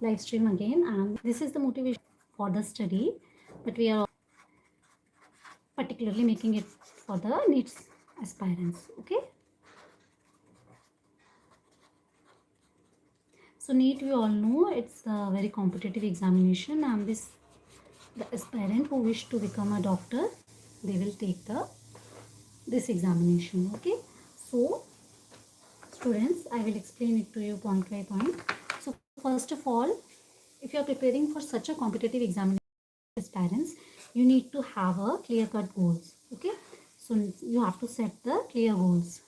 live stream again, and this is the motivation for the study, but we are particularly making it for the NEET aspirants. Okay, so NEET, we all know it's a very competitive examination, and this the aspirant who wish to become a doctor, they will take this examination. Okay, so students, I will explain it to you point by point. So first of all, if you are preparing for such a competitive examination as parents, you need to have a clear cut goals. Okay, so you have to set the clear goals.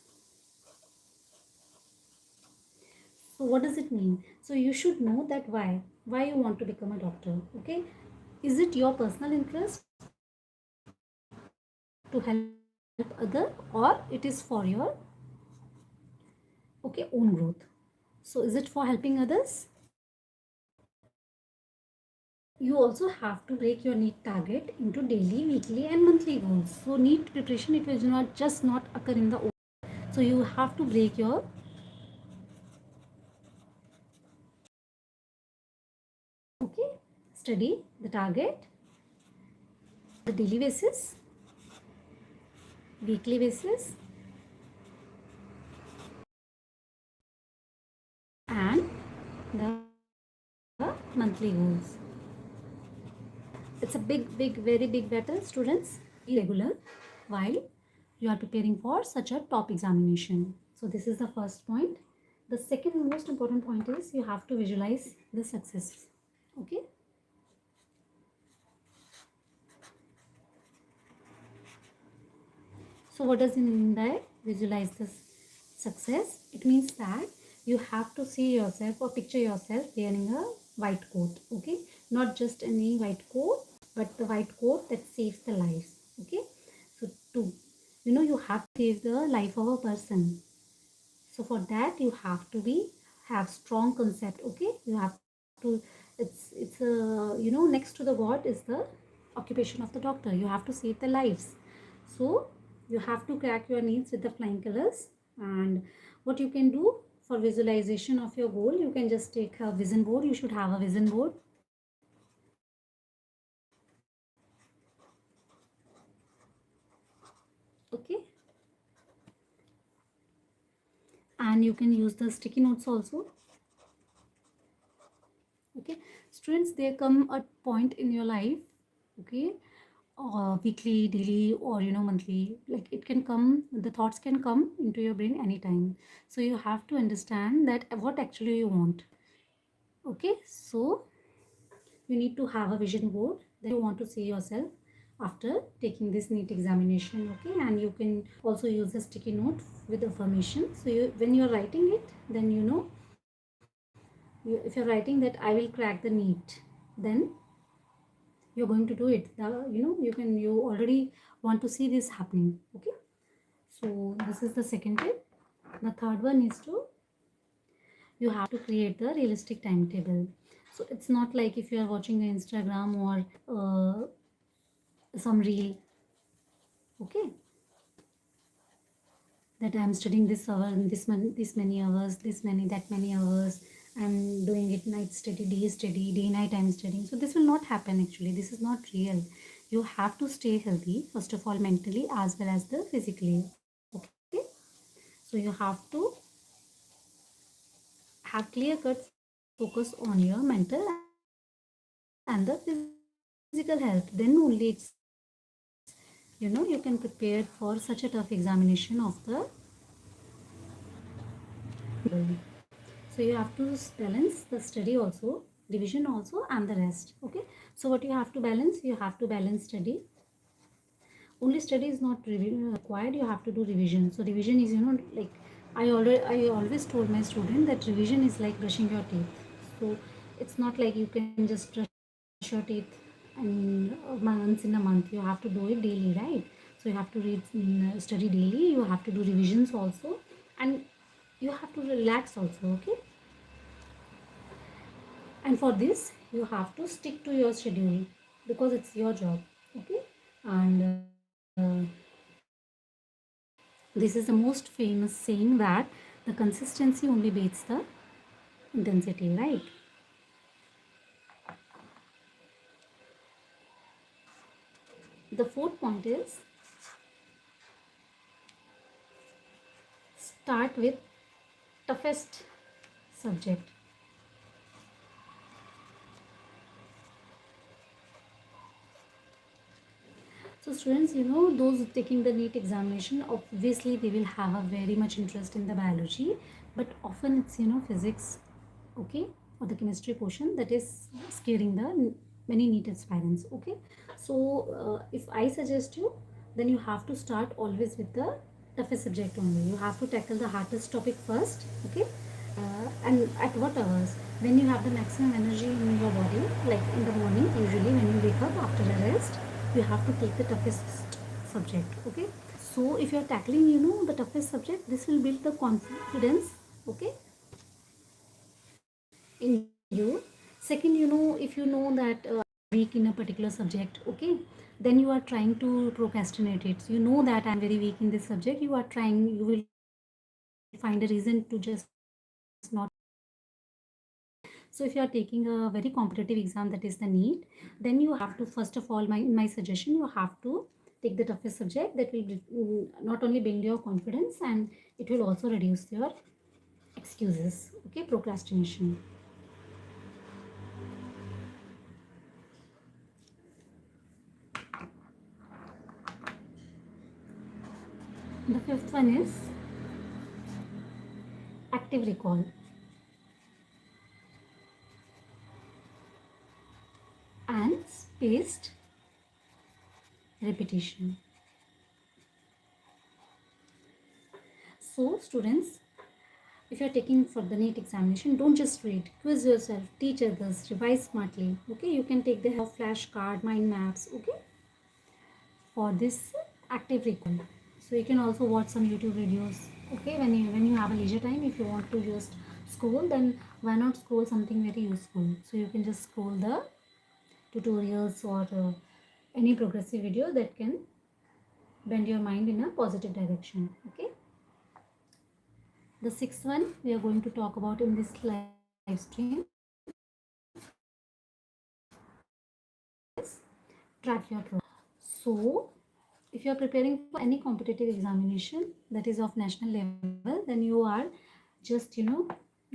So what does it mean? So you should know that why you want to become a doctor. Okay, is it your personal interest to help other, or it is for your own growth? So is it for helping others? You also have to break your NEET target into daily, weekly and monthly goals. So NEET preparation, it will not just not occur in the open. So you have to break your study the target, the daily basis, weekly basis and the monthly goals. It's a very big battle, students. Be regular while you are preparing for such a top examination. So this is the first point. The second most important point is you have to visualize the success. Okay. So what does it mean by visualize this success? It means that you have to see yourself or picture yourself wearing a white coat. Okay, not just any white coat, but the white coat that saves the lives. Okay, so to you have to save the life of a person. So for that you have to have strong concept. Okay, you have to, it's next to the God is the occupation of the doctor. You have to save the lives. So you have to crack your needs with the flying colors. And what you can do for visualization of your goal, you can just take a vision board. You should have a vision board. Okay, and you can use the sticky notes also. Okay, students, there come a point in your life, okay, weekly, daily, or monthly, like it can come, the thoughts can come into your brain anytime. So you have to understand that what actually you want. Okay, so you need to have a vision board that you want to see yourself after taking this NEET examination. Okay, and you can also use a sticky note with affirmation. So when you're writing it, then if you're writing that I will crack the NEET, then you're going to do it. You already want to see this happening. Okay, so this is the second tip. The third one is you have to create the realistic timetable. So it's not like if you are watching the Instagram or some reel, okay, that I'm studying this hour and this many hours, this many, that many hours. I'm doing it night study, day night I'm studying. So this will not happen actually. This is not real. You have to stay healthy, first of all, mentally as well as the physically. Okay. So you have to have clear cut focus on your mental and the physical health. Then only it's you can prepare for such a tough examination of the. So you have to balance the study also, revision also, and the rest. Okay, so what you have to balance, you have to balance study. Only study is not required, you have to do revision. So revision is like I always told my student that revision is like brushing your teeth. So it's not like you can just brush your teeth and once in a month. You have to do it daily, right? So you have to read, study daily. You have to do revisions also, and you have to relax also. Okay, and for this you have to stick to your schedule because it's your job. Okay, and this is the most famous saying that the consistency only beats the intensity, right? The fourth point is start with toughest subject. So students, those taking the NEET examination, obviously they will have a very much interest in the biology, but often it's, physics, okay, or the chemistry portion that is scaring the many NEET aspirants, okay. So if I suggest you, then you have to start always with the toughest subject only. You have to tackle the hardest topic first, okay. And at what hours? When you have the maximum energy in your body, like in the morning, usually when you wake up after a rest, you have to take the toughest subject, okay. So if you are tackling, the toughest subject, this will build the confidence, okay, in you. Second, if you know that weak in a particular subject, okay, then you are trying to procrastinate it. So you know that I'm very weak in this subject, you are trying, you will find a reason to just not. So if you are taking a very competitive exam, that is the NEET, then you have to, first of all, my suggestion, you have to take the toughest subject. That will not only build your confidence, and it will also reduce your excuses, okay, procrastination. The fifth one is active recall and spaced repetition. So students, if you are taking for the NEET examination, don't just read, quiz yourself, teach others, revise smartly, okay. You can take the help of flashcard, mind maps, okay, for this active recall. So you can also watch some YouTube videos, okay, when you have a leisure time. If you want to just scroll, then why not scroll something very useful? So you can just scroll the tutorials or any progressive video that can bend your mind in a positive direction, okay. The sixth one we are going to talk about in this live stream is track your progress. So if you are preparing for any competitive examination that is of national level, then you are just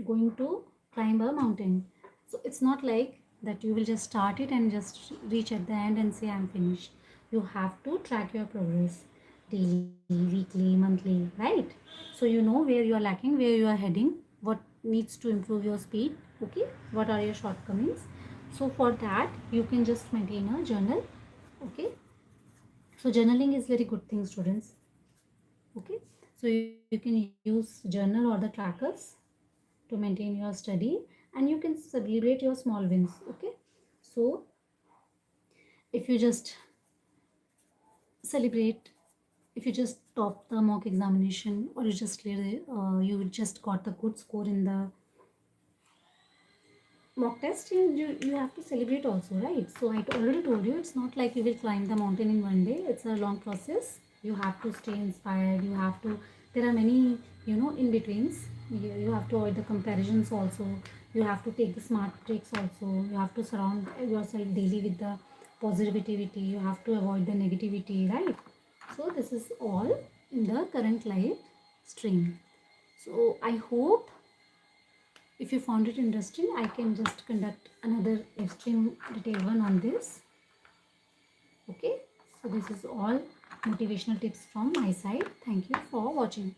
going to climb a mountain. So it's not like that you will just start it and just reach at the end and say I'm finished. You have to track your progress daily, weekly, monthly, right? So you know where you are lacking, where you are heading, what needs to improve your speed, okay, what are your shortcomings. So for that you can just maintain a journal, okay. So journaling is very good thing, students, okay. So you can use journal or the trackers to maintain your study, and you can celebrate your small wins, okay. So if you just celebrate, if you just top the mock examination, or you just clear you just got the good score in the mock test, you have to celebrate also, right? So I already told you, it's not like you will climb the mountain in one day. It's a long process. You have to stay inspired. You have to, there are many in betweens. You have to avoid the comparisons also. You have to take the smart breaks also. You have to surround yourself daily with the positivity. You have to avoid the negativity, right? So this is all in the current live stream. So I hope if you found it interesting, I can just conduct another live stream detailed one on this. Okay, so this is all motivational tips from my side. Thank you for watching.